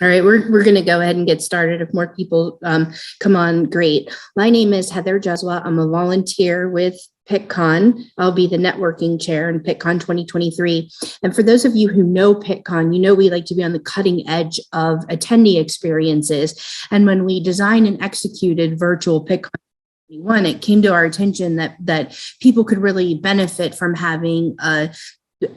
All right, we're going to go ahead and get started. If more people come on, great. My name is Heather Jeswa. I'm a volunteer with Pittcon. I'll be the networking chair in Pittcon 2023. And for those of you who know Pittcon, you know we like to be on the cutting edge of attendee experiences. And when we designed and executed virtual Pittcon, it came to our attention that people could really benefit from having a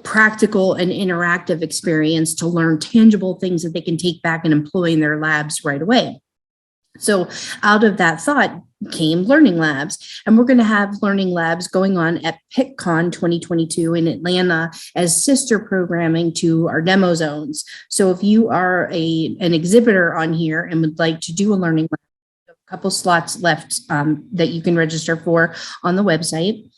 practical and interactive experience to learn tangible things that they can take back and employ in their labs right away. So out of that thought came learning labs, and we're going to have learning labs going on at Pittcon 2022 in Atlanta as sister programming to our demo zones. So if you are an exhibitor on here and would like to do a learning lab, a couple slots left that you can register for on the website.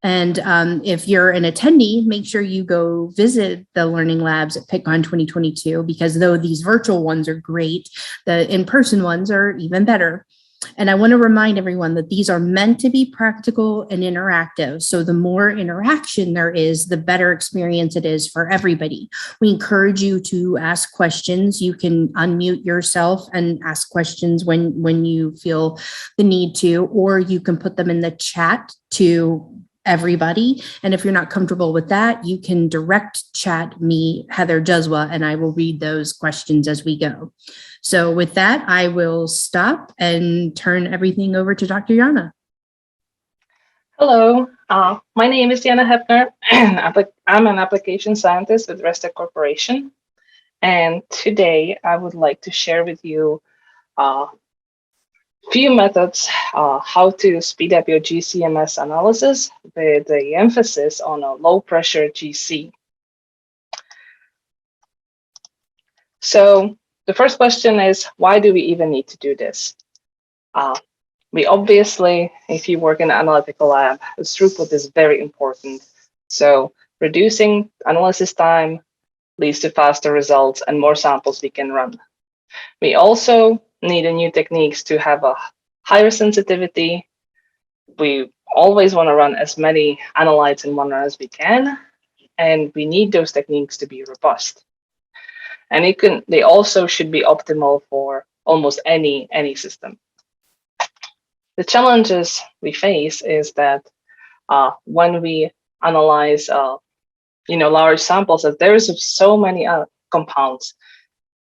And if you're an attendee, make sure you go visit the learning labs at Pittcon 2022, because though these virtual ones are great, the in-person ones are even better. And I want to remind everyone that these are meant to be practical and interactive. So the more interaction there is, the better experience it is for everybody. We encourage you to ask questions. You can unmute yourself and ask questions when you feel the need to, or you can put them in the chat to everybody. And if you're not comfortable with that, you can direct chat me, Heather Jeswa, and I will read those questions as we go. So with that, I will stop and turn everything over to Dr. Jana. Hello, my name is Jana Hepner, and I'm an application scientist with Restec Corporation. And today I would like to share with you few methods how to speed up your GCMS analysis with the emphasis on a low pressure GC. So the first question is, why do we even need to do this? We obviously, if you work in an analytical lab, the throughput is very important. So reducing analysis time leads to faster results and more samples we can run. We also need new techniques to have a higher sensitivity. We always want to run as many analytes in one run as we can, and we need those techniques to be robust. And they also should be optimal for almost any system. The challenges we face is that when we analyze large samples, that there is so many compounds.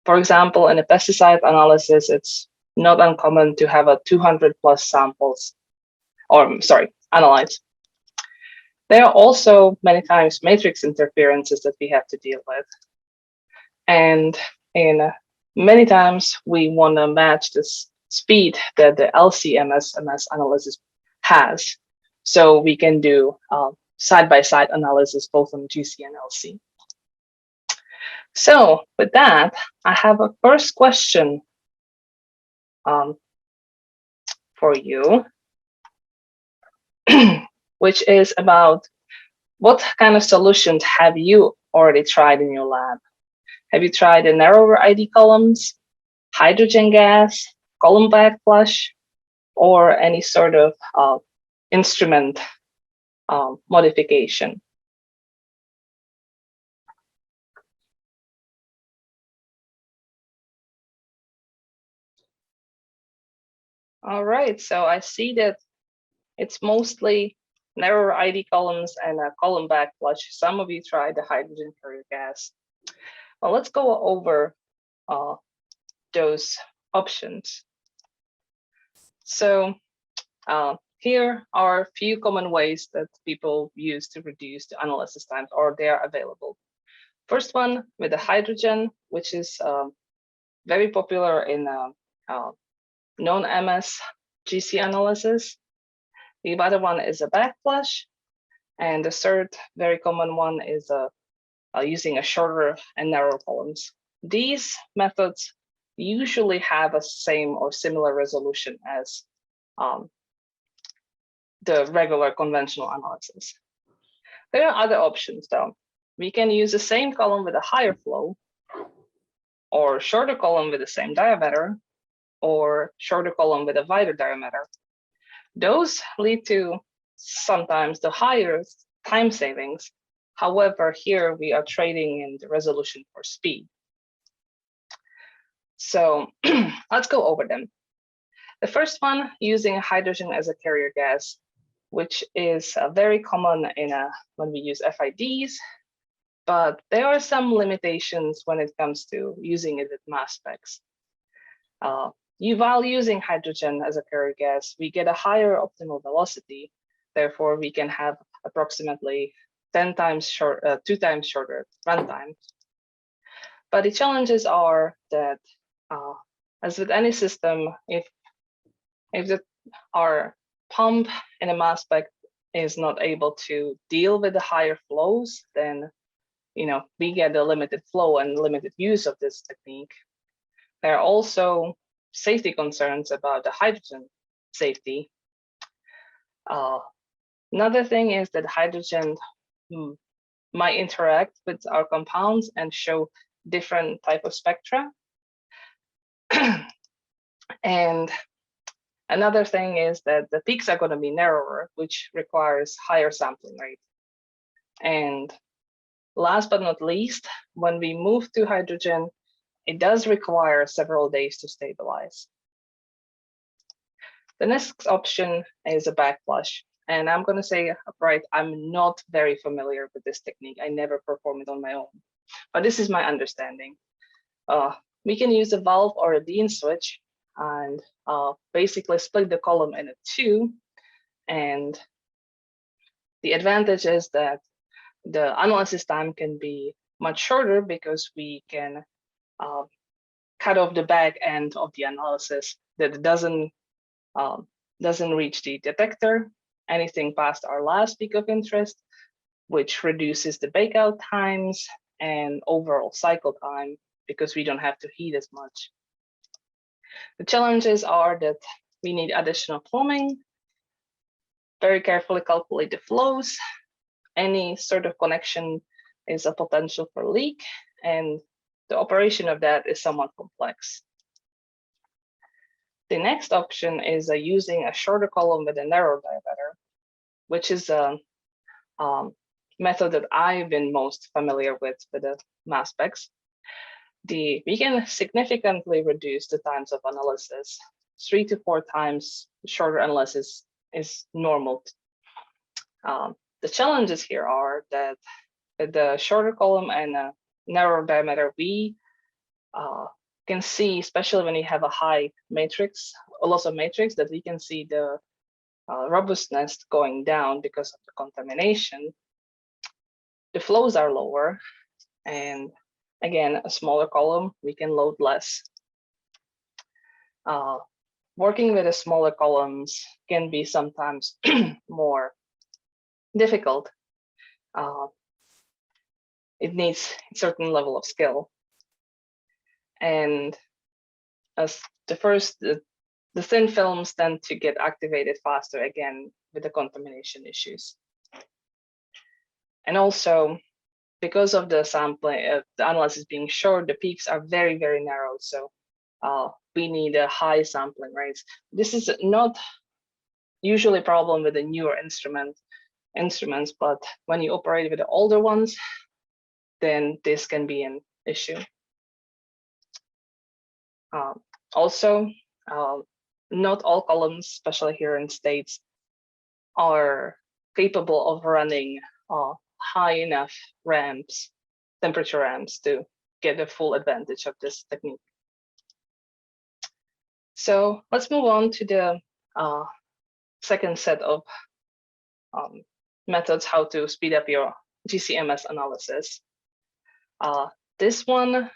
For example, in a pesticide analysis, it's not uncommon to have 200 plus samples, analytes. There are also many times matrix interferences that we have to deal with. And many times we want to match the speed that the LC-MS analysis has. So we can do side-by-side analysis both on GC and LC. So with that, I have a first question for you, which is about what kind of solutions have you already tried in your lab? Have you tried the narrower ID columns, hydrogen gas, column backflush, or any sort of instrument modification? All right, so I see that it's mostly narrower ID columns and a column backflush. Some of you tried the hydrogen carrier gas. Well, let's go over those options. So here are a few common ways that people use to reduce the analysis times, or they are available. First one with the hydrogen, which is very popular in non-MS GC analysis. The other one is a backflush. And the third very common one is using a shorter and narrow columns. These methods usually have a same or similar resolution as the regular conventional analysis. There are other options though. We can use the same column with a higher flow, or shorter column with the same diameter, or shorter column with a wider diameter. Those lead to sometimes the higher time savings. However, here we are trading in the resolution for speed. So let's go over them. The first one, using hydrogen as a carrier gas, which is very common when we use FIDs, but there are some limitations when it comes to using it with mass specs. While using hydrogen as a carrier gas, we get a higher optimal velocity. Therefore, we can have approximately 2 times shorter runtime. But the challenges are that, as with any system, if our pump in a mass spec is not able to deal with the higher flows, then we get a limited flow and limited use of this technique. There are also safety concerns about the hydrogen safety. Another thing is that hydrogen might interact with our compounds and show different type of spectra. And another thing is that the peaks are going to be narrower, which requires higher sampling rate. And last but not least, when we move to hydrogen, it does require several days to stabilize. The next option is a backflush. And I'm going to say upright, I'm not very familiar with this technique. I never perform it on my own, but this is my understanding. We can use a valve or a Dean switch and basically split the column into two. And the advantage is that the analysis time can be much shorter because we can cut off the back end of the analysis that doesn't reach the detector anything past our last peak of interest, which reduces the bakeout times and overall cycle time because we don't have to heat as much. The challenges are that we need additional plumbing, very carefully calculate the flows. Any sort of connection is a potential for leak, and the operation of that is somewhat complex. The next option is using a shorter column with a narrow diameter, which is a method that I've been most familiar with the mass specs. We can significantly reduce the times of analysis. 3 to 4 times shorter analysis is normal. The challenges here are that with the shorter column and a narrow diameter, we can see, especially when you have a high matrix, a loss of matrix, that we can see the robustness going down because of the contamination. The flows are lower, and again, a smaller column, we can load less. Working with the smaller columns can be sometimes more difficult. It needs a certain level of skill. And as the thin films tend to get activated faster again with the contamination issues. And also, because of the sampling, the analysis being short, the peaks are very, very narrow. So we need a high sampling rates. This is not usually a problem with the newer instruments, but when you operate with the older ones, then this can be an issue. Also, not all columns, especially here in States, are capable of running high enough ramps, temperature ramps, to get the full advantage of this technique. So let's move on to the second set of methods how to speed up your GCMS analysis. This one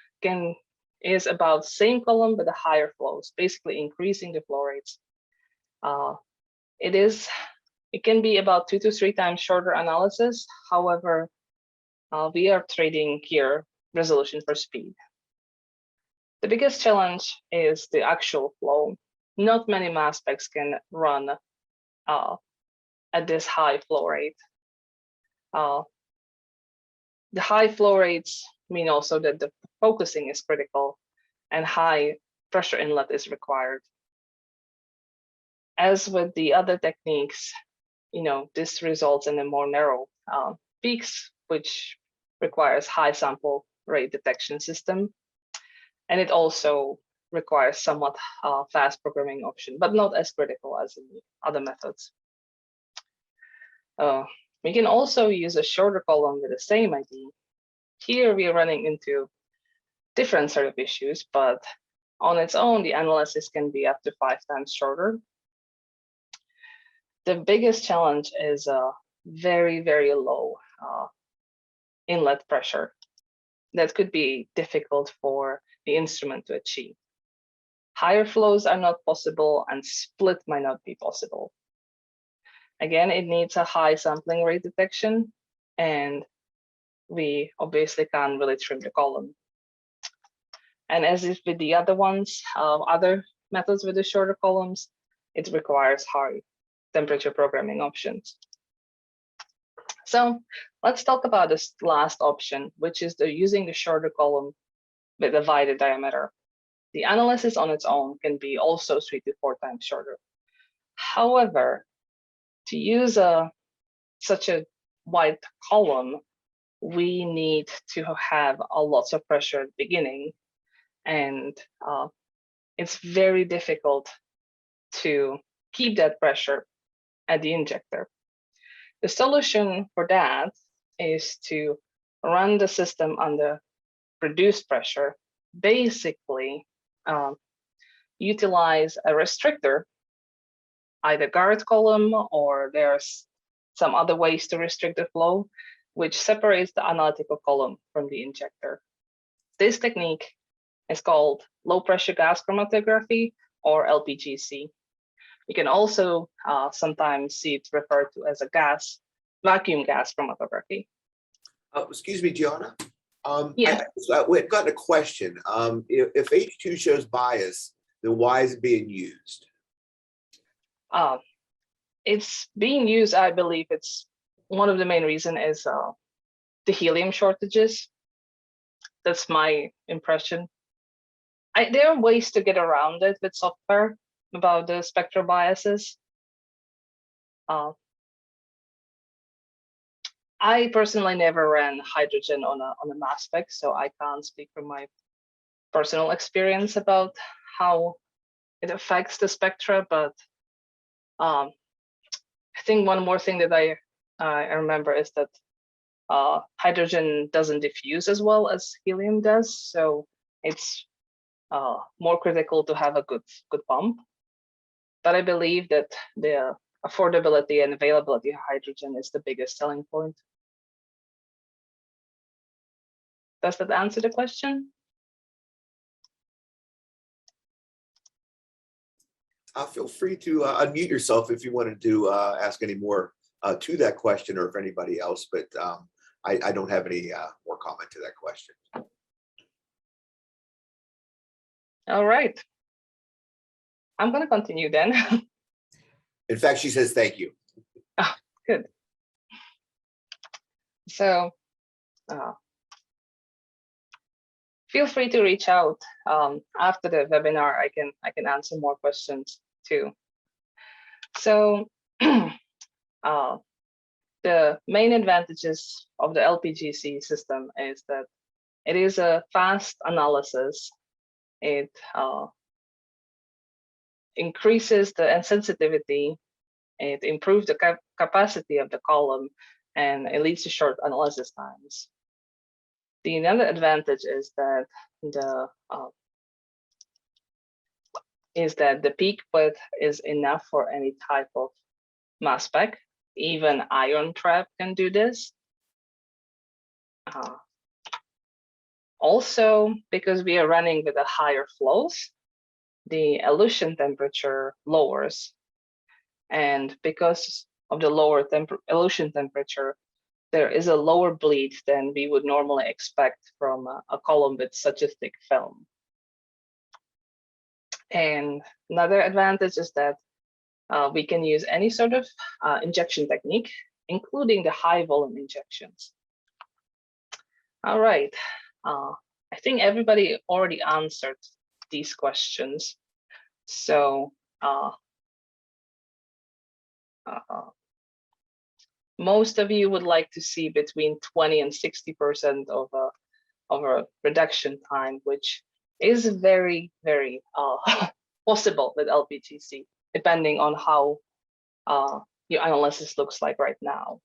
is about same column but the higher flows, basically increasing the flow rates. It can be about 2 to 3 times shorter analysis. However, we are trading here resolution for speed. The biggest challenge is the actual flow. Not many mass specs can run at this high flow rate. The high flow rates mean also that the focusing is critical and high pressure inlet is required. As with the other techniques, this results in a more narrow peaks, which requires high sample rate detection system. And it also requires somewhat fast programming option, but not as critical as in the other methods. We can also use a shorter column with the same ID. Here we are running into different sort of issues, but on its own, the analysis can be up to 5 times shorter. The biggest challenge is a very, very low inlet pressure. That could be difficult for the instrument to achieve. Higher flows are not possible, and split might not be possible. Again, it needs a high sampling rate detection, and we obviously can't really trim the column. And as if with the other ones, other methods with the shorter columns, it requires high temperature programming options. So let's talk about this last option, which is using the shorter column with a wider diameter. The analysis on its own can be also 3 to 4 times shorter. However, to use such a wide column, we need to have a lot of pressure at the beginning, and it's very difficult to keep that pressure at the injector. The solution for that is to run the system under reduced pressure, basically utilize a restrictor, either guard column, or there's some other ways to restrict the flow, which separates the analytical column from the injector. This technique is called low pressure gas chromatography, or LPGC. You can also sometimes see it referred to as a vacuum gas chromatography. Excuse me, Gianna. Yeah. We've gotten a question. If H2 shows bias, then why is it being used? It's being used, I believe it's one of the main reasons is the helium shortages. That's my impression. There are ways to get around it with software about the spectral biases. I personally never ran hydrogen on a mass spec, so I can't speak from my personal experience about how it affects the spectra. But I think one more thing that I remember is that hydrogen doesn't diffuse as well as helium does, so it's more critical to have a good pump. But I believe that the affordability and availability of hydrogen is the biggest selling point. Does that answer the question? Feel free to unmute yourself if you wanted to ask any more to that question, or if anybody else, but I don't have any more comment to that question. All right. I'm going to continue then. In fact, she says thank you. Oh, good. So feel free to reach out after the webinar. I can answer more questions too. So the main advantages of the LPGC system is that it is a fast analysis. It increases the sensitivity, it improves the capacity of the column, and it leads to short analysis times. The another advantage is that the peak width is enough for any type of mass spec. Even ion trap can do this. Also, because we are running with a higher flows, the elution temperature lowers. And because of the lower elution temperature, there is a lower bleed than we would normally expect from a column with such a thick film. And another advantage is that we can use any sort of injection technique, including the high volume injections. All right. I think everybody already answered these questions. So most of you would like to see between 20 and 60% of a reduction time, which is very, very possible with LPGC, depending on how your analysis looks like right now.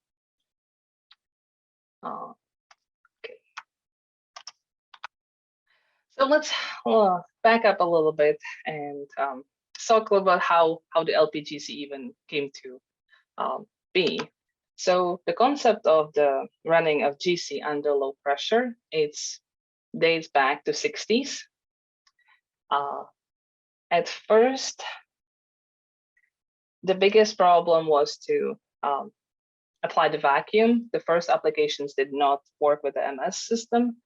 Okay. So let's back up a little bit and talk about how the LPGC even came to be. So the concept of the running of GC under low pressure, it's dates back to 60s. At first, the biggest problem was to apply the vacuum. The first applications did not work with the MS system.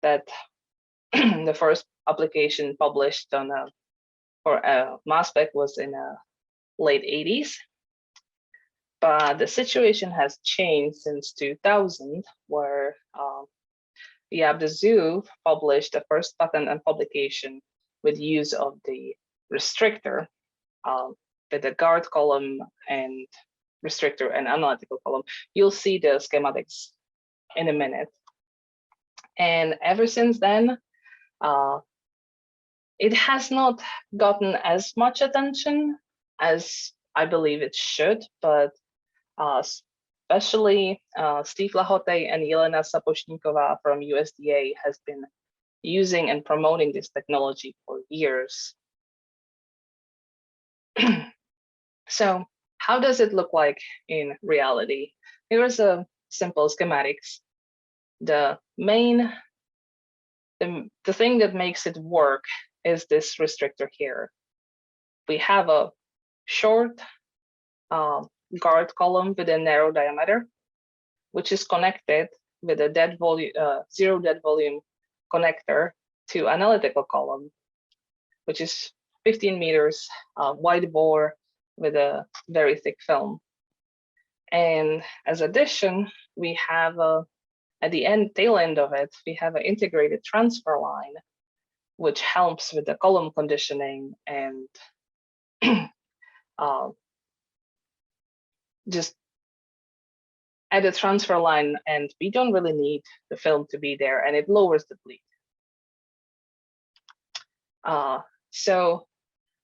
That the first application published on for mass spec was in late 80s. But the situation has changed since 2000, where Zoo published the first patent and publication with use of the restrictor, with the guard column and restrictor and analytical column. You'll see the schematics in a minute. And ever since then, it has not gotten as much attention as I believe it should, but especially Steve Lahote and Yelena Sapochnikova from USDA has been using and promoting this technology for years. So how does it look like in reality? Here is a simple schematics. The thing that makes it work is this restrictor here. We have a short guard column with a narrow diameter, which is connected with a dead volume, zero dead volume connector to analytical column, which is 15 meters wide bore with a very thick film. And as addition, we have at the tail end of it, we have an integrated transfer line, which helps with the column conditioning and just add a transfer line, and we don't really need the film to be there, and it lowers the bleed. So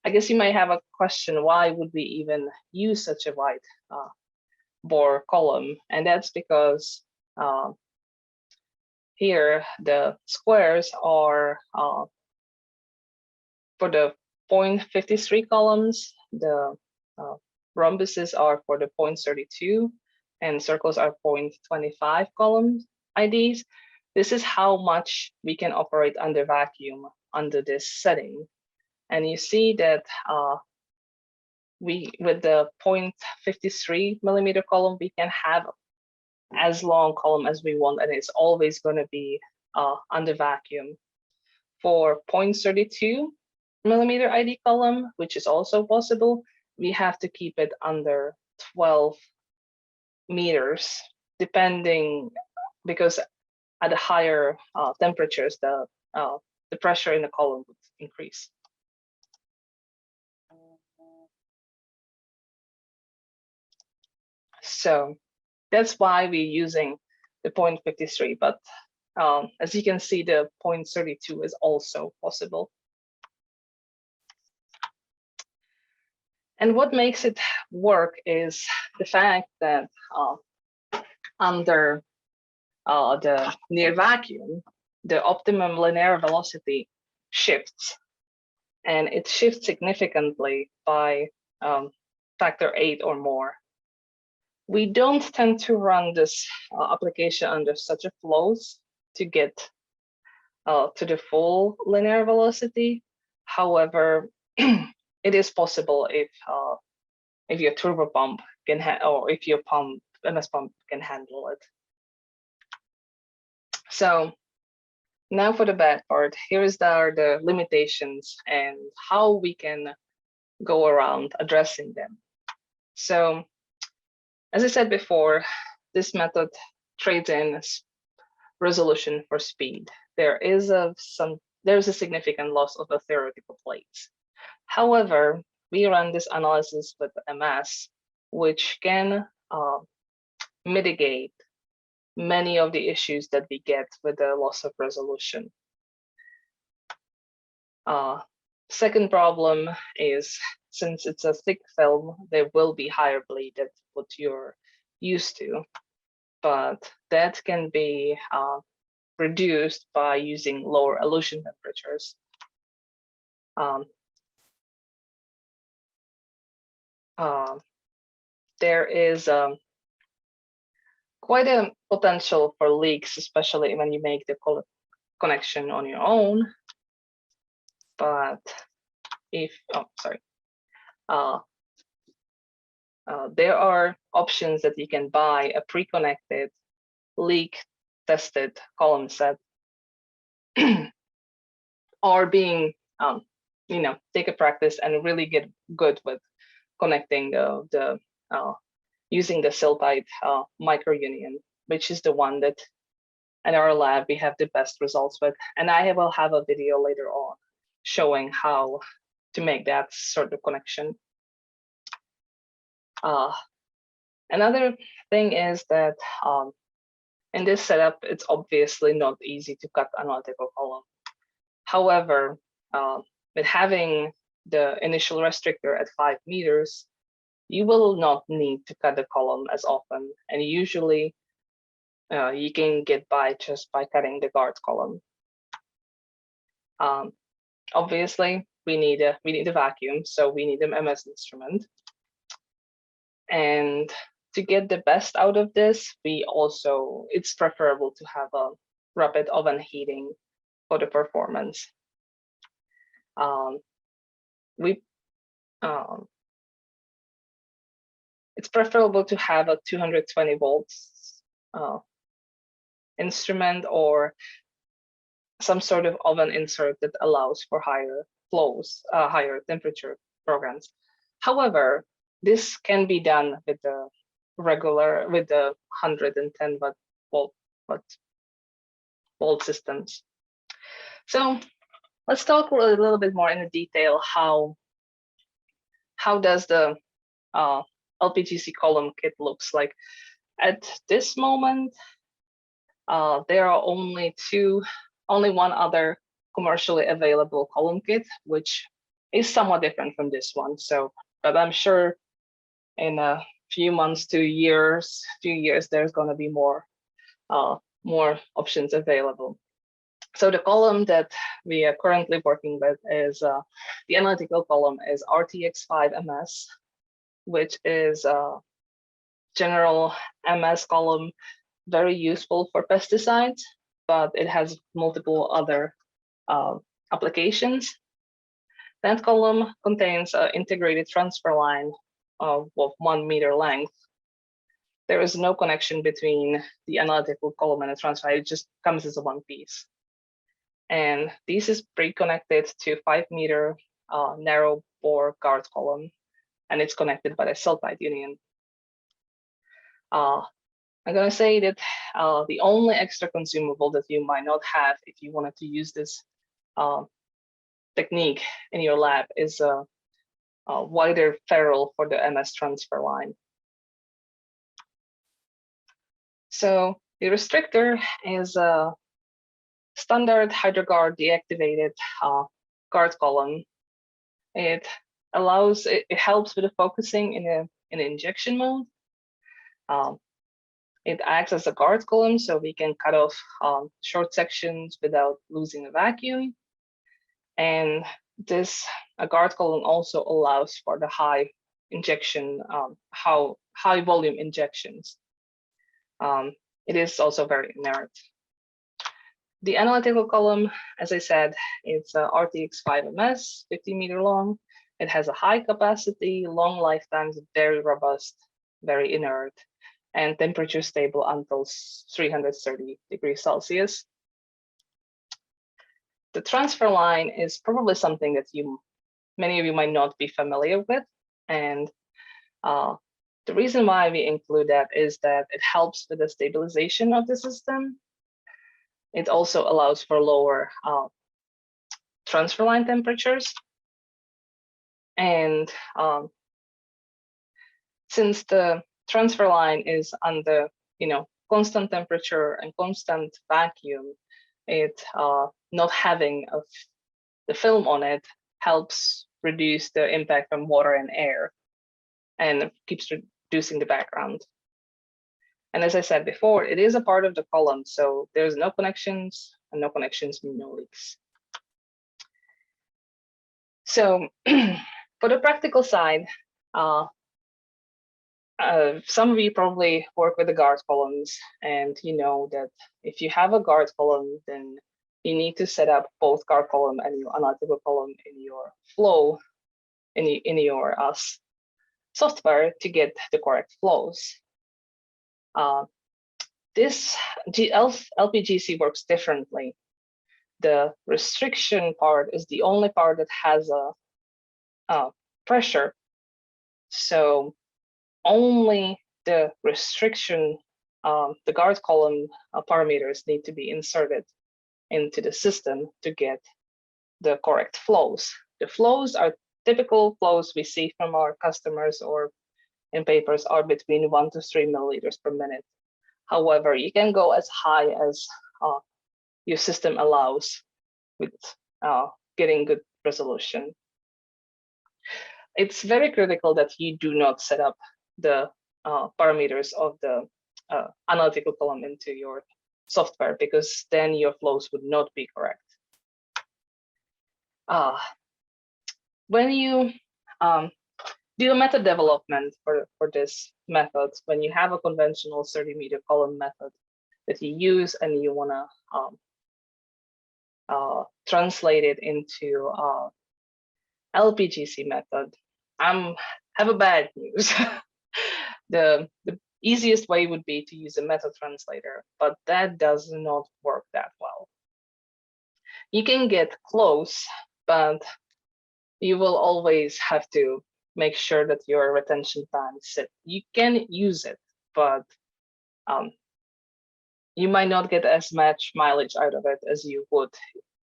I guess you might have a question, why would we even use such a wide bore column? And that's because here the squares are for the 0.53 columns, the rhombuses are for the 0.32, and circles are 0.25 column IDs. This is how much we can operate under vacuum under this setting. And you see that with the 0.53 millimeter column, we can have as long column as we want, and it's always going to be under vacuum. For 0.32 millimeter ID column, which is also possible, we have to keep it under 12 meters, depending, because at the higher temperatures, the pressure in the column would increase. So that's why we're using the 0.53, but as you can see, the 0.32 is also possible. And what makes it work is the fact that under the near vacuum, the optimum linear velocity shifts, and it shifts significantly by factor 8 or more. We don't tend to run this application under such a flows to get to the full linear velocity. However, it is possible if your turbo pump can or if your MS pump can handle it. So now for the bad part, here's the limitations and how we can go around addressing them. So as I said before, this method trades in resolution for speed. There is a significant loss of the theoretical plates. However, we run this analysis with MS, which can mitigate many of the issues that we get with the loss of resolution. Second problem is, since it's a thick film, there will be higher bleed than what you're used to, but that can be reduced by using lower elution temperatures. There is quite a potential for leaks, especially when you make the connection on your own. But if, there are options that you can buy a pre-connected, leak-tested column set, or being, take a practice and really get good with connecting using the siltite microunion, which is the one that in our lab we have the best results with. And I will have a video later on showing how to make that sort of connection. Another thing is that in this setup, it's obviously not easy to cut analytical column. However, with having the initial restrictor at 5 meters, you will not need to cut the column as often, and usually you can get by just by cutting the guard column. Obviously, we need a vacuum, so we need an MS instrument. And to get the best out of this, it's preferable to have a rapid oven heating for the performance. It's preferable to have a 220 volts instrument or some sort of oven insert that allows for higher flows, higher temperature programs. However, this can be done with the 110 volt systems. So let's talk a little bit more in detail how does the LPGC column kit looks like. At this moment, there are only one other commercially available column kit, which is somewhat different from this one. But I'm sure in a few months to years, there's going to be more options available. So the column that we are currently working with is the analytical column is RTX5MS, which is a general MS column, very useful for pesticides, but it has multiple other applications. That column contains an integrated transfer line of 1 meter length. There is no connection between the analytical column and the transfer line. It just comes as a one piece. And this is pre-connected to 5 meter narrow bore guard column, and it's connected by the siltite union. I'm going to say that the only extra consumable that you might not have if you wanted to use this technique in your lab is a wider ferrule for the MS transfer line. So the restrictor is a standard HydroGuard deactivated guard column. It helps with the focusing in injection mode. It acts as a guard column, so we can cut off short sections without losing a vacuum. And this guard column also allows for the high injection, high volume injections. It is also very inert. The analytical column, as I said, it's a RTX5MS, 50 meter long. It has a high capacity, long lifetimes, very robust, very inert, and temperature stable until 330 degrees Celsius. The transfer line is probably something that many of you might not be familiar with. And the reason why we include that is that it helps with the stabilization of the system. It also allows for lower transfer line temperatures. And since the transfer line is under constant temperature and constant vacuum, it not having the film on it helps reduce the impact from water and air and keeps reducing the background. And as I said before, it is a part of the column, so there's no connections, and no connections mean no leaks. So for the practical side, some of you probably work with the guard columns, and you know that if you have a guard column, then you need to set up both guard column and your analytical column in your flow, in your software to get the correct flows. This LPGC works differently. The restriction part is the only part that has a pressure. So only the restriction, the guard column parameters need to be inserted into the system to get the correct flows. The flows are typical flows we see from our customers or in papers are between 1 to 3 milliliters per minute. However, you can go as high as your system allows with getting good resolution. It's very critical that you do not set up the parameters of the analytical column into your software, because then your flows would not be correct. When you do a method development for this method, when you have a conventional 30-meter column method that you use and you want to translate it into LPGC method, I have a bad news. The easiest way would be to use a method translator, but that does not work that well. You can get close, but you will always have to make sure that your retention time is set. You can use it, but you might not get as much mileage out of it as you would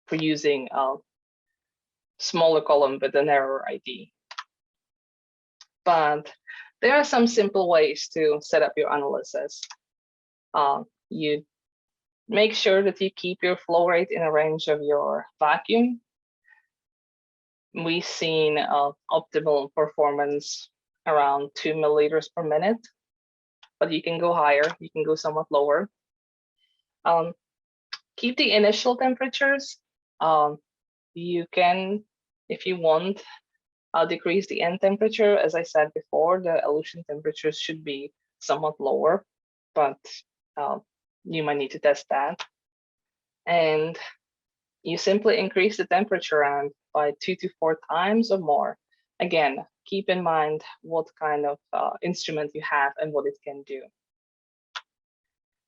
for using a smaller column with a narrower ID. But there are some simple ways to set up your analysis. You make sure that you keep your flow rate in a range of your vacuum. We've seen optimal performance around 2 milliliters per minute, but you can go higher, you can go somewhat lower. Keep the initial temperatures. You can, if you want, decrease the end temperature. As I said before, the elution temperatures should be somewhat lower, but you might need to test that. And you simply increase the temperature around by 2 to 4 times or more. Again, keep in mind what kind of instrument you have and what it can do.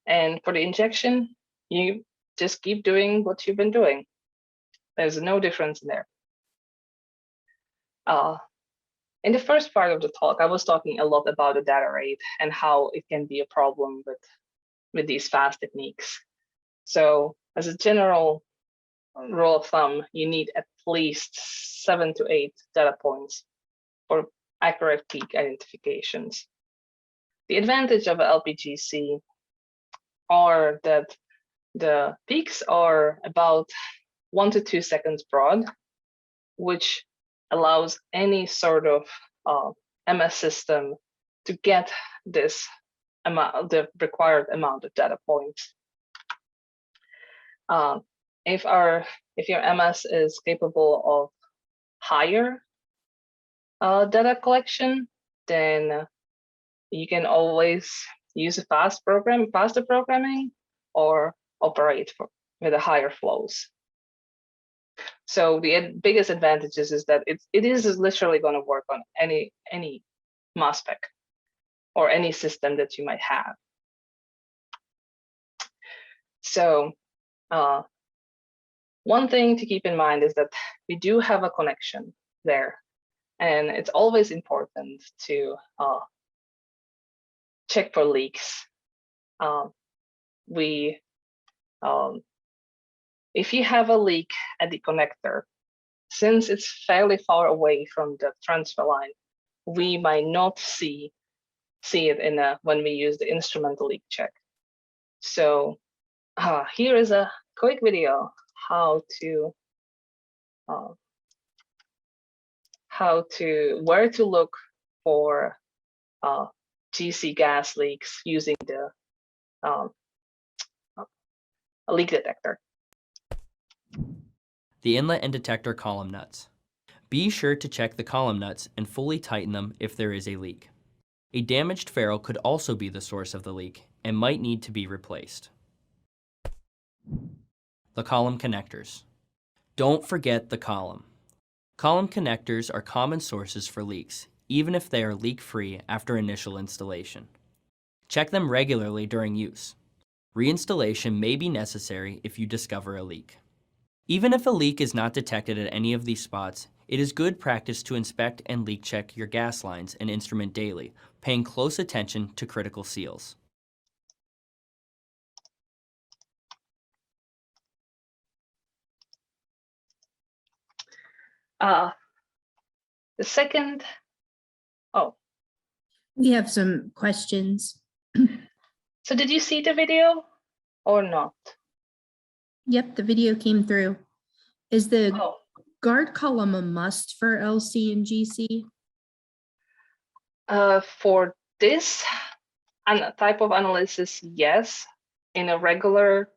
And for the injection, you just keep doing what you've been doing. There's no difference in there. In the first part of the talk, I was talking a lot about the data rate and how it can be a problem with these fast techniques. So as a general rule of thumb, you need at least 7 to 8 data points for accurate peak identifications. The advantage of LPGC are that the peaks are about 1 to 2 seconds broad, which allows any sort of MS system to get this amount, the required amount of data points. If your MS is capable of higher data collection, then you can always use a faster programming, or operate with a higher flows. So the biggest advantages is that it is literally going to work on any mass spec or any system that you might have. So one thing to keep in mind is that we do have a connection there, and it's always important to check for leaks. If you have a leak at the connector, since it's fairly far away from the transfer line, we might not see it when we use the instrumental leak check. So here is a quick video how to where to look for GC gas leaks using the a leak detector. The inlet and detector column nuts. Be sure to check the column nuts and fully tighten them if there is a leak. A damaged ferrule could also be the source of the leak and might need to be replaced. The column connectors. Don't forget the column. Column connectors are common sources for leaks, even if they are leak-free after initial installation. Check them regularly during use. Reinstallation may be necessary if you discover a leak. Even if a leak is not detected at any of these spots, it is good practice to inspect and leak check your gas lines and instrument daily, paying close attention to critical seals. The second, We have some questions. so did you see the video or not? Yep, the video came through. Is the Oh, guard column a must for LC and GC? for this type of analysis, yes. In a regular,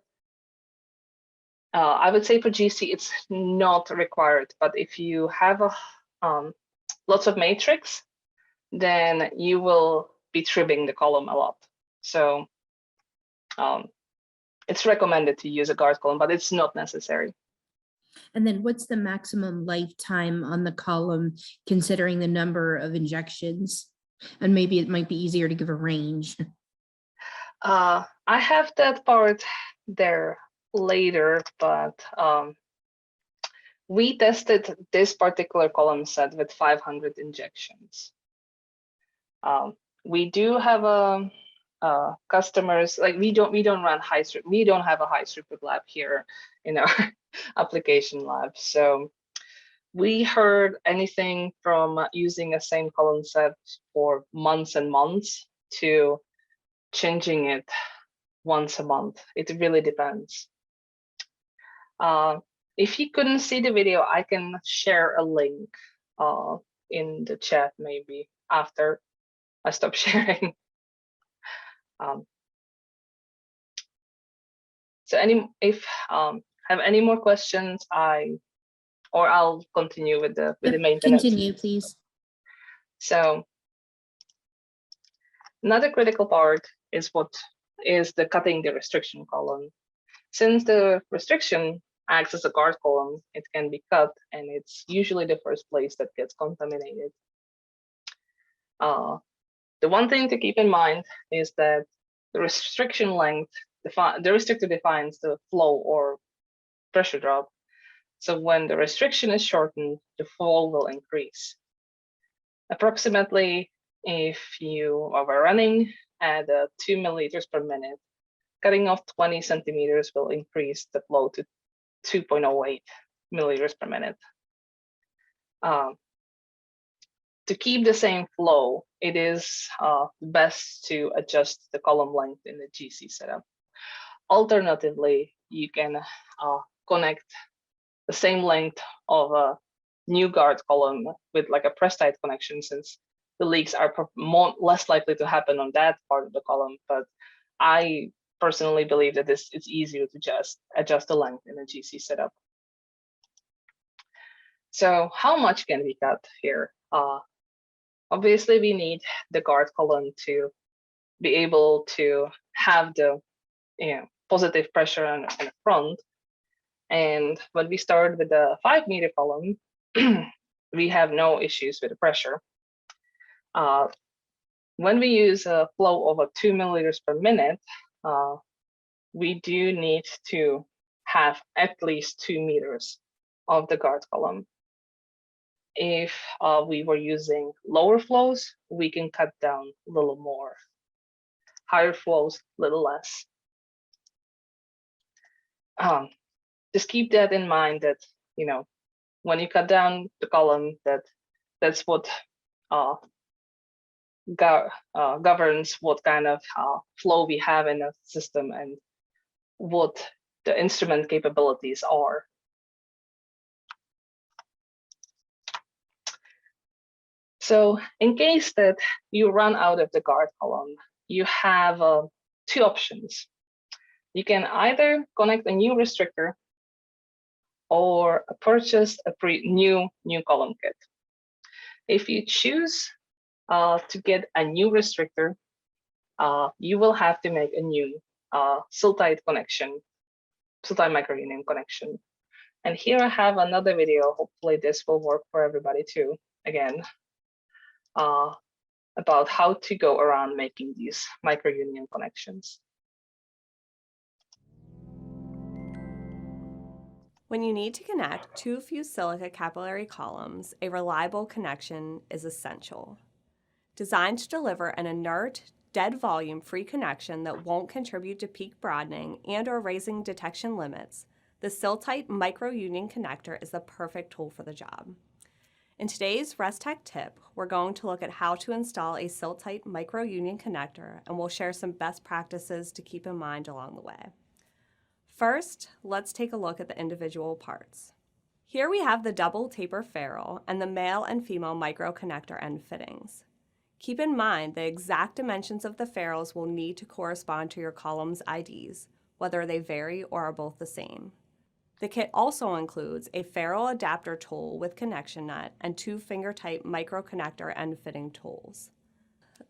I would say for GC, it's not required. But if you have lots of matrix, then you will be trimming the column a lot. So it's recommended to use a guard column, but it's not necessary. And then what's the maximum lifetime on the column considering the number of injections? And maybe it might be easier to give a range. I have that part there later, but we tested this particular column set with 500 injections. We do have customers, like we don't run high throughput. We don't have a high throughput lab here in our application lab. So we heard anything from using a same column set for months and months to changing it once a month. It really depends. If you couldn't see the video, I can share a link in the chat maybe after I stop sharing. So if have any more questions, I'll continue with the maintenance. Continue, please. So another critical part is the cutting the restriction column. Since the restriction acts as a guard column, it can be cut, and it's usually the first place that gets contaminated. The one thing to keep in mind is that the restriction length, the restrictor defines the flow or pressure drop. So when the restriction is shortened, the flow will increase. Approximately, if you are running at 2 milliliters per minute, cutting off 20 centimeters will increase the flow to 2.08 milliliters per minute. To keep the same flow, it is best to adjust the column length in the GC setup. Alternatively, you can connect the same length of a new guard column with like a Pesticide connection, since the leaks are less likely to happen on that part of the column. But I personally believe that it's easier to just adjust the length in a GC setup. So how much can we cut here? Obviously, we need the guard column to be able to have the positive pressure on the front. And when we start with the 5-meter column, we have no issues with the pressure. When we use a flow of 2 milliliters per minute, we do need to have at least 2 meters of the guard column. If we were using lower flows, we can cut down a little more. Higher flows, a little less. Just keep that in mind that, when you cut down the column, that's what governs what kind of flow we have in a system and what the instrument capabilities are. So in case that you run out of the guard column, you have two options. You can either connect a new restrictor or purchase a new column kit. If you choose to get a new restrictor, you will have to make a new siltide connection, siltide microunion connection. And here I have another video. Hopefully this will work for everybody too. Again, about how to go around making these microunion connections. When you need to connect two fused silica capillary columns, a reliable connection is essential. Designed to deliver an inert, dead volume free connection that won't contribute to peak broadening and or raising detection limits, the Siltite microunion connector is the perfect tool for the job. In today's ResTech tip, we're going to look at how to install a Siltite microunion connector, and we'll share some best practices to keep in mind along the way. First, let's take a look at the individual parts. Here we have the double taper ferrule and the male and female microconnector end fittings. Keep in mind the exact dimensions of the ferrules will need to correspond to your column's IDs, whether they vary or are both the same. The kit also includes a ferrule adapter tool with connection nut and two finger-type microconnector end fitting tools.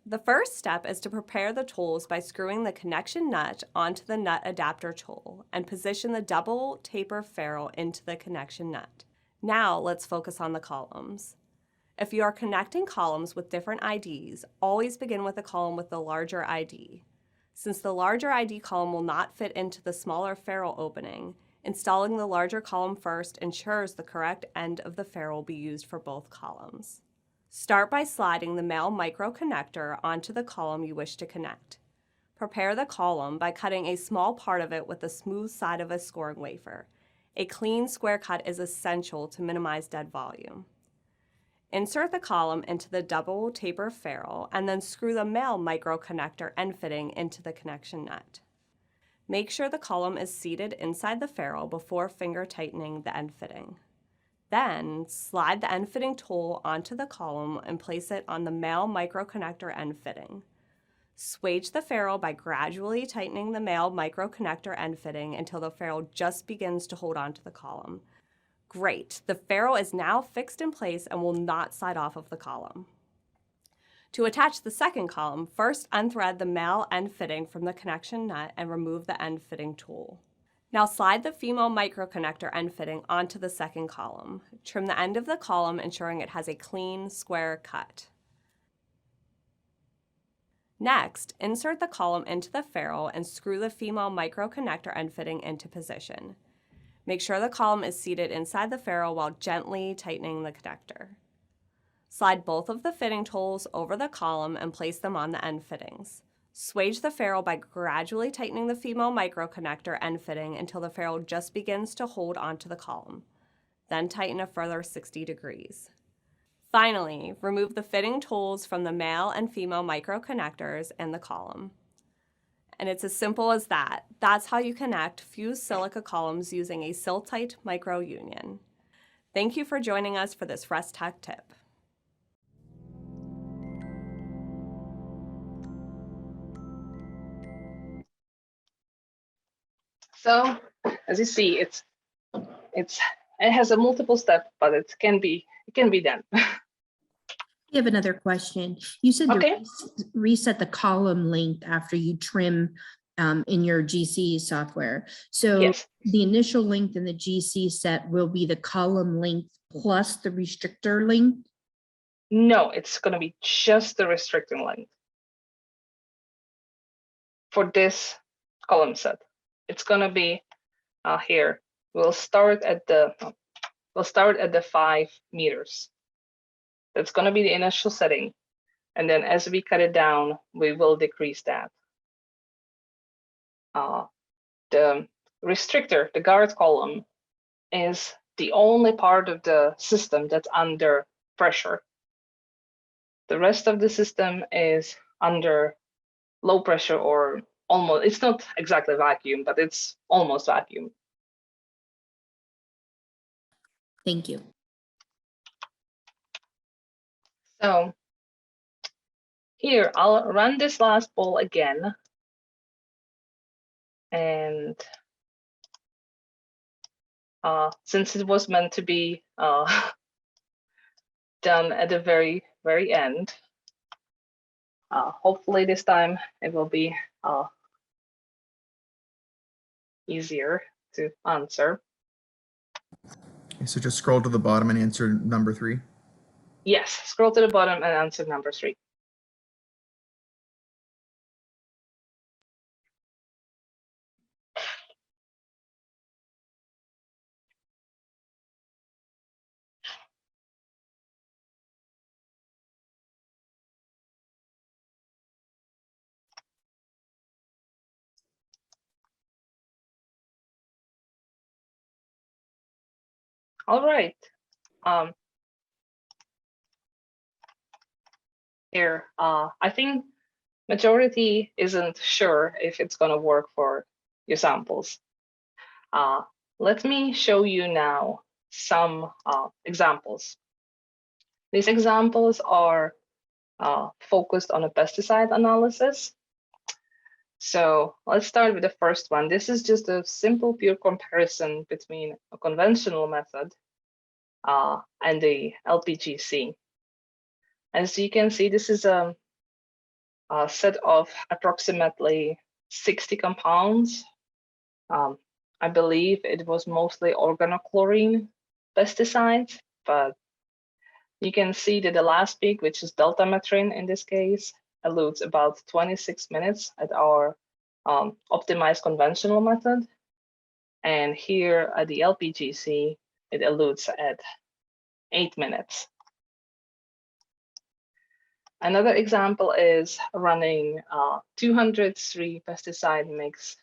The first step is to prepare the tools by screwing the connection nut onto the nut adapter tool and position the double taper ferrule into the connection nut. Now let's focus on the columns. If you are connecting columns with different IDs, always begin with the column with the larger ID. Since the larger ID column will not fit into the smaller ferrule opening, installing the larger column first ensures the correct end of the ferrule will be used for both columns. Start by sliding the male microconnector onto the column you wish to connect. Prepare the column by cutting a small part of it with the smooth side of a scoring wafer. A clean square cut is essential to minimize dead volume. Insert the column into the double taper ferrule and then screw the male microconnector end fitting into the connection nut. Make sure the column is seated inside the ferrule before finger tightening the end fitting. Then, slide the end fitting tool onto the column and place it on the male microconnector end fitting. Swage the ferrule by gradually tightening the male microconnector end fitting until the ferrule just begins to hold onto the column. Great, the ferrule is now fixed in place and will not slide off of the column. To attach the second column, first unthread the male end fitting from the connection nut and remove the end fitting tool. Now slide the female microconnector end fitting onto the second column. Trim the end of the column, ensuring it has a clean, square cut. Next, insert the column into the ferrule and screw the female microconnector end fitting into position. Make sure the column is seated inside the ferrule while gently tightening the connector. Slide both of the fitting tools over the column and place them on the end fittings. Swage the ferrule by gradually tightening the female microconnector end fitting until the ferrule just begins to hold onto the column. Then tighten a further 60 degrees. Finally, remove the fitting tools from the male and female microconnectors and the column. And it's as simple as that. That's how you connect fused silica columns using a Siltite microunion. Thank you for joining us for this ResTech tip. So as you see, it has a multiple step, but it can be done. We have another question. You said Okay. to reset the column length after you trim in your GC software. So Yes. the initial length in the GC set will be the column length plus the restrictor length? No, it's going to be just the restricting length for this column set. It's going to be here. We'll start at the 5 meters. That's going to be the initial setting, and then as we cut it down, we will decrease that. The restrictor, the guard column, is the only part of the system that's under pressure. The rest of the system is under low pressure, or almost, it's not exactly vacuum, but it's almost vacuum. Thank you. So here, I'll run this last poll again. And since it was meant to be done at the very, very end, hopefully this time it will be easier to answer. So just scroll to the bottom and answer number 3. Yes, scroll to the bottom and answer number 3. All right. Here, I think majority isn't sure if it's going to work for your samples. Let me show you now some examples. These examples are focused on a pesticide analysis. So let's start with the first one. This is just a simple pure comparison between a conventional method and the LPGC. As you can see, this is a set of approximately 60 compounds. I believe it was mostly organochlorine pesticides, but you can see that the last peak, which is deltametrin in this case, elutes about 26 minutes at our optimized conventional method. And here at the LPGC, it elutes at 8 minutes. Another example is running 203 pesticide mix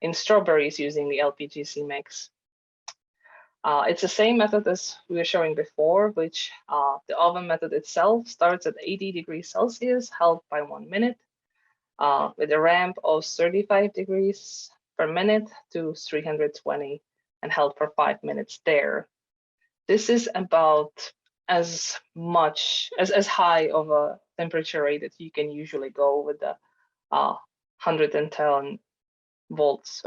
in strawberries using the LPGC mix. It's the same method as we were showing before, which the oven method itself starts at 80 degrees Celsius, held by 1 minute, with a ramp of 35 degrees per minute to 320 and held for 5 minutes there. This is about as much as high of a temperature rate that you can usually go with the 110 volts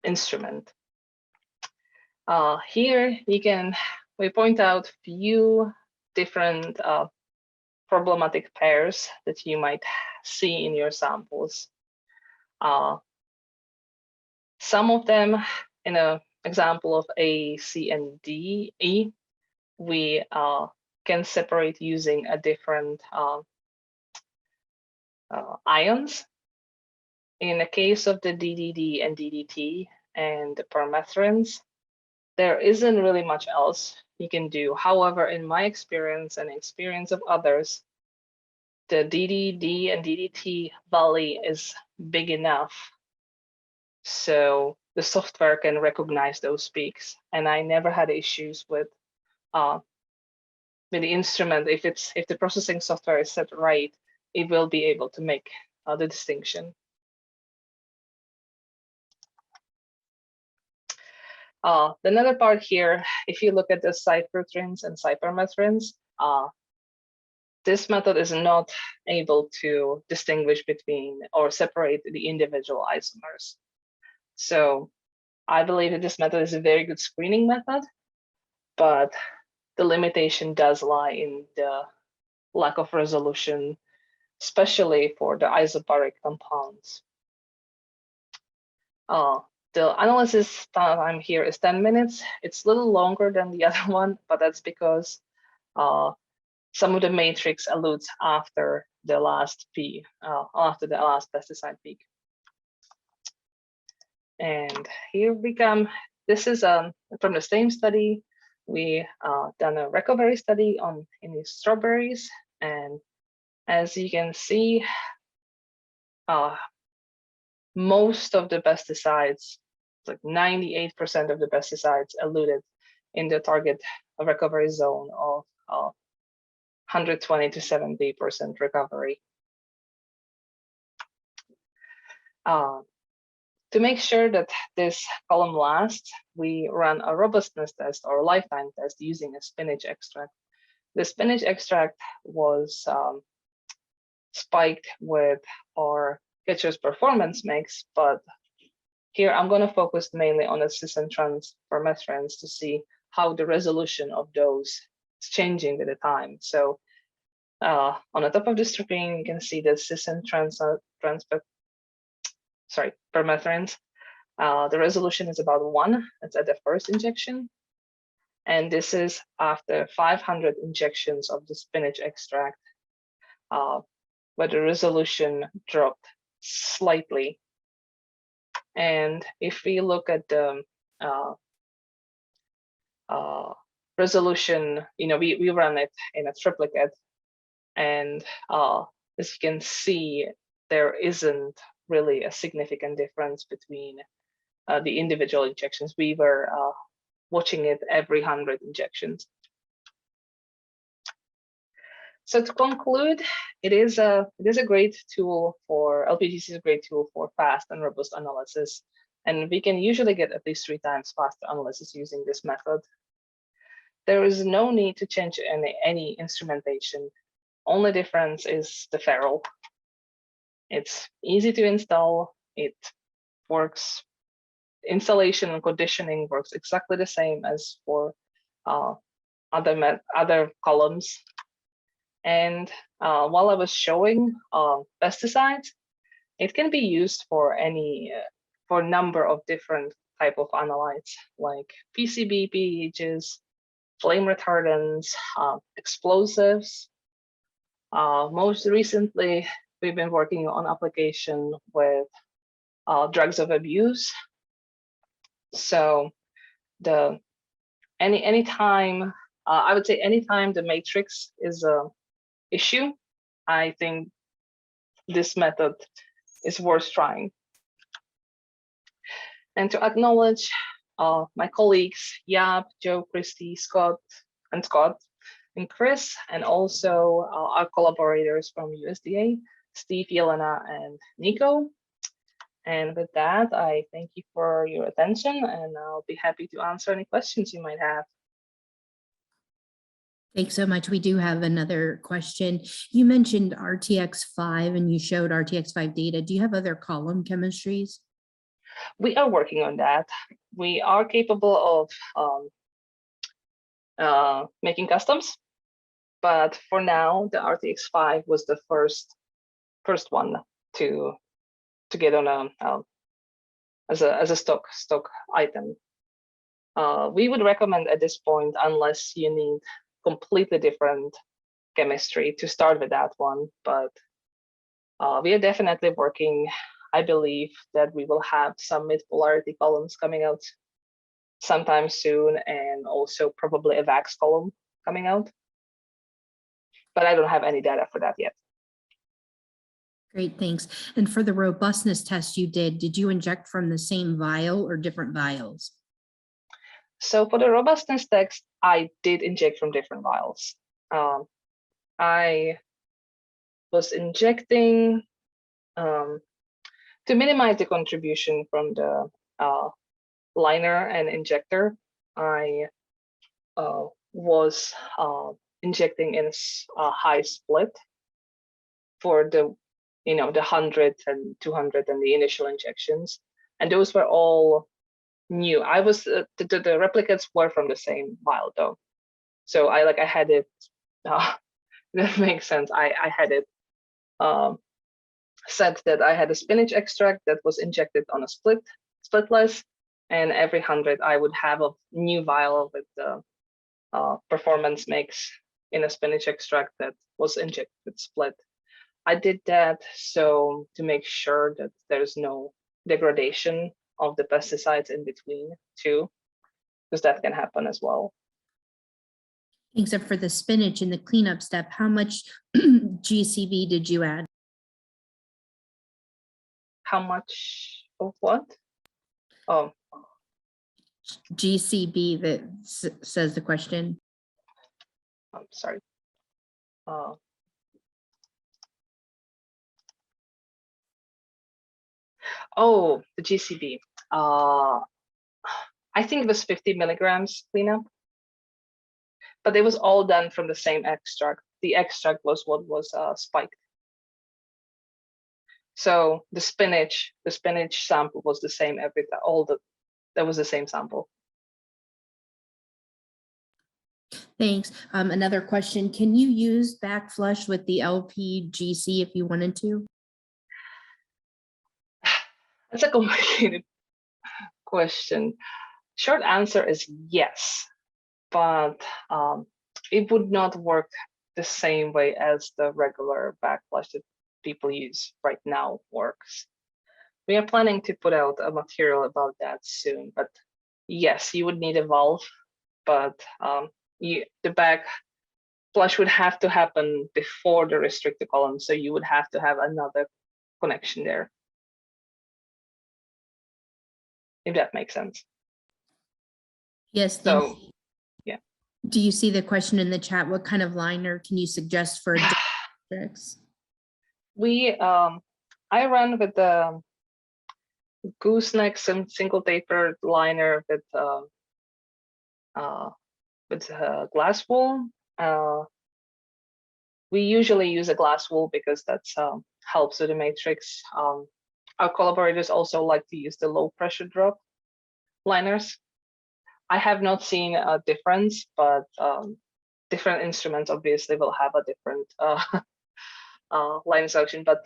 instrument. Here we point out few different problematic pairs that you might see in your samples. Some of them, in an example of A, C, and D, E, we can separate using a different ions. In the case of the DDD and DDT and the permethrins, there isn't really much else you can do. However, in my experience and experience of others, the DDD and DDT valley is big enough so the software can recognize those peaks. And I never had issues with the instrument. If the processing software is set right, it will be able to make the distinction. Another part here, if you look at the cypertrins and cypermethrins, this method is not able to distinguish between or separate the individual isomers. So I believe that this method is a very good screening method, but the limitation does lie in the lack of resolution, especially for the isobaric compounds. The analysis time here is 10 minutes. It's a little longer than the other one, but that's because some of the matrix elutes after the last P, after the last pesticide peak. And here we come. This is from the same study. We done a recovery study in the strawberries, and as you can see, most of the pesticides, like 98% of the pesticides, eluted in the target recovery zone of 120 to 70% recovery. To make sure that this column lasts, we run a robustness test or lifetime test using a spinach extract. the spinach extract was spiked with our Kitcher's performance mix, but here I'm going to focus mainly on the cis and trans permethrins to see how the resolution of those is changing with the time. So on the top of the screen, you can see the cis and permethrins. The resolution is about 1. That's at the first injection. And this is after 500 injections of the spinach extract, where the resolution dropped slightly. And if we look at the resolution, we run it in a triplicate, and as you can see, there isn't really a significant difference between the individual injections. We were watching it every 100 injections. So to conclude, it is a great tool for LPGC is a great tool for fast and robust analysis, and we can usually get at least 3 times faster analysis using this method. There is no need to change any instrumentation. Only difference is the ferrule. It's easy to install. It works. Installation and conditioning works exactly the same as for other columns. And while I was showing pesticides, it can be used for for a number of different type of analytes like PCB, PEHs, flame retardants, explosives. Most recently, we've been working on application with drugs of abuse. So anytime I would say anytime the matrix is a issue, I think this method is worth trying. And to acknowledge my colleagues, Jaap, Joe, Christy, Scott, and Chris, and also our collaborators from USDA, Steve, Yelena, and Nico. And with that, I thank you for your attention, and I'll be happy to answer any questions you might have. Thanks so much. We do have another question. You mentioned RTX5 and you showed RTX5 data. Do you have other column chemistries? We are working on that. We are capable of making customs, but for now, the RTX5 was the first one to get on as a stock item. We would recommend at this point, unless you need completely different chemistry, to start with that one. But we are definitely working. I believe that we will have some mid-polarity columns coming out sometime soon, and also probably a VAX column coming out. But I don't have any data for that yet. Great, thanks. And for the robustness test you did you inject from the same vial or different vials? So for the robustness test, I did inject from different vials. I was injecting to minimize the contribution from the liner and injector. I was injecting in a high split for the 100 and 200 and the initial injections, and those were all new. I was the replicates were from the same vial though, so I had it. That makes sense. I had it set that I had a spinach extract that was injected on a splitless, and every 100 I would have a new vial with the performance mix in a spinach extract that was injected with split. I did that so to make sure that there's no degradation of the pesticides in between too, because that can happen as well. Except for the spinach in the cleanup step, how much GCV did you add? How much of what? Oh, GCB that says the question. I'm sorry. Oh, the GCB. I think it was 50 milligrams cleanup. but it was all done from the same extract. The extract was what was spiked. So the spinach sample was the same every time. That was the same sample. Thanks. Another question, can you use backflush with the LPGC if you wanted to? That's a complicated question. Short answer is yes, but it would not work the same way as the regular backflush that people use right now works. We are planning to put out a material about that soon, but yes, you would need a valve, but the backflush would have to happen before the restricted column, so you would have to have another connection there, if that makes sense. Yes. So, yeah. Do you see the question in the chat? What kind of liner can you suggest for districts? I run with the gooseneck single tapered liner with glass wool. We usually use a glass wool because that's helps with the matrix. Our collaborators also like to use the low pressure drop liners. I have not seen a difference, but different instruments obviously will have a different line selection. But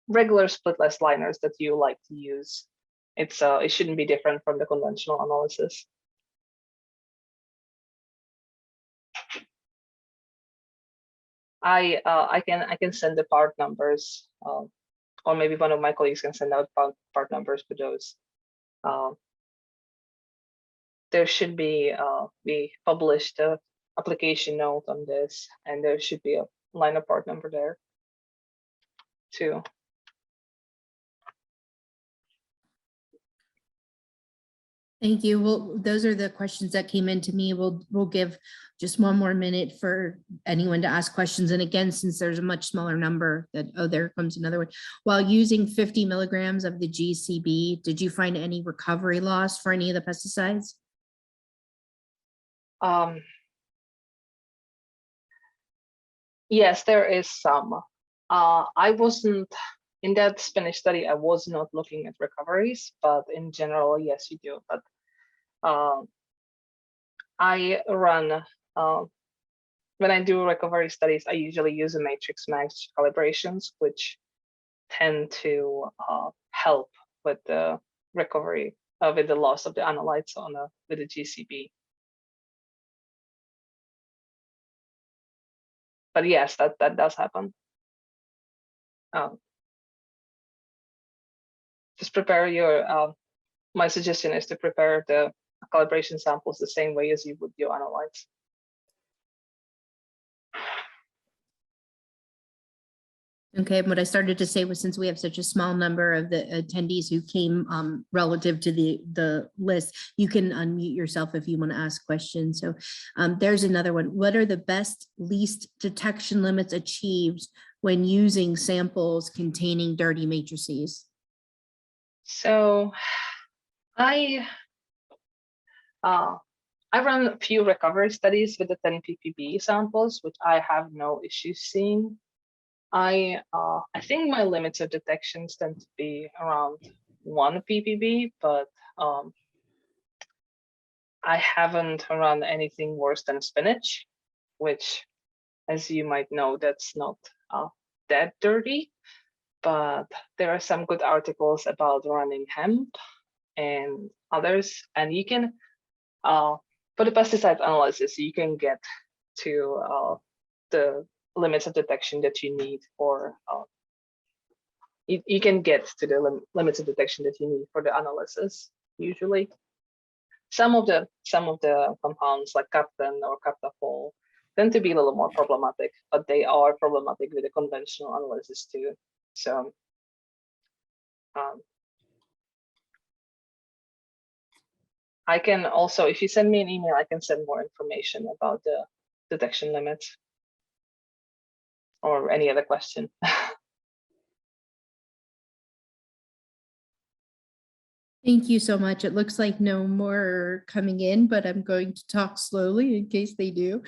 regular splitless liners that you like to use, it shouldn't be different from the conventional analysis. I can send the part numbers, or maybe one of my colleagues can send out part numbers for those. There should be we published a application note on this, and there should be a line of part number there too. Thank you. Well, those are the questions that came in to me. We'll give just one more minute for anyone to ask questions. And again, since there's a much smaller number that, oh, there comes another one. While using 50 milligrams of the GCB, did you find any recovery loss for any of the pesticides? Yes, there is some. I wasn't in that spinach study. I was not looking at recoveries, but in general, yes, you do. But I run when I do recovery studies, I usually use a matrix match calibrations, which tend to help with the recovery with the loss of the analytes with the GCB. But yes, that does happen. Just prepare your. My suggestion is to prepare the calibration samples the same way as you would your analytes. Okay, what I started to say was, since we have such a small number of the attendees who came relative to the list, you can unmute yourself if you want to ask questions. So there's another one. What are the best least detection limits achieved when using samples containing dirty matrices? So I run a few recovery studies with the 10 ppb samples, which I have no issues seeing. I think my limits of detections tend to be around 1 ppb, but I haven't run anything worse than spinach, which, as you might know, that's not that dirty. But there are some good articles about running hemp and others, and you can for the pesticide analysis, you can get to the limits of detection that you need for you can get to the limits of detection that you need for the analysis. Usually, some of the compounds like captan or captafol tend to be a little more problematic, but they are problematic with the conventional analysis too. So I can also, if you send me an email, I can send more information about the detection limits or any other question. Thank you so much. It looks like no more are coming in, but I'm going to talk slowly in case they do.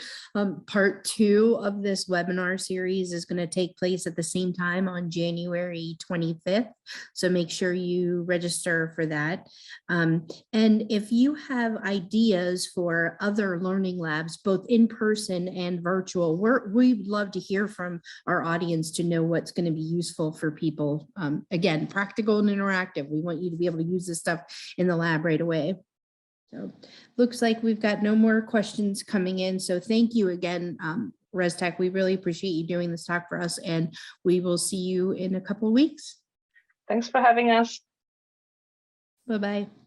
Part 2 of this webinar series is going to take place at the same time on January 25th. So make sure you register for that. And if you have ideas for other learning labs, both in person and virtual, we'd love to hear from our audience to know what's going to be useful for people. Again, practical and interactive. We want you to be able to use this stuff in the lab right away. So looks like we've got no more questions coming in. So thank you again, ResTech. We really appreciate you doing this talk for us, and we will see you in a couple of weeks. Thanks for having us. Bye-bye.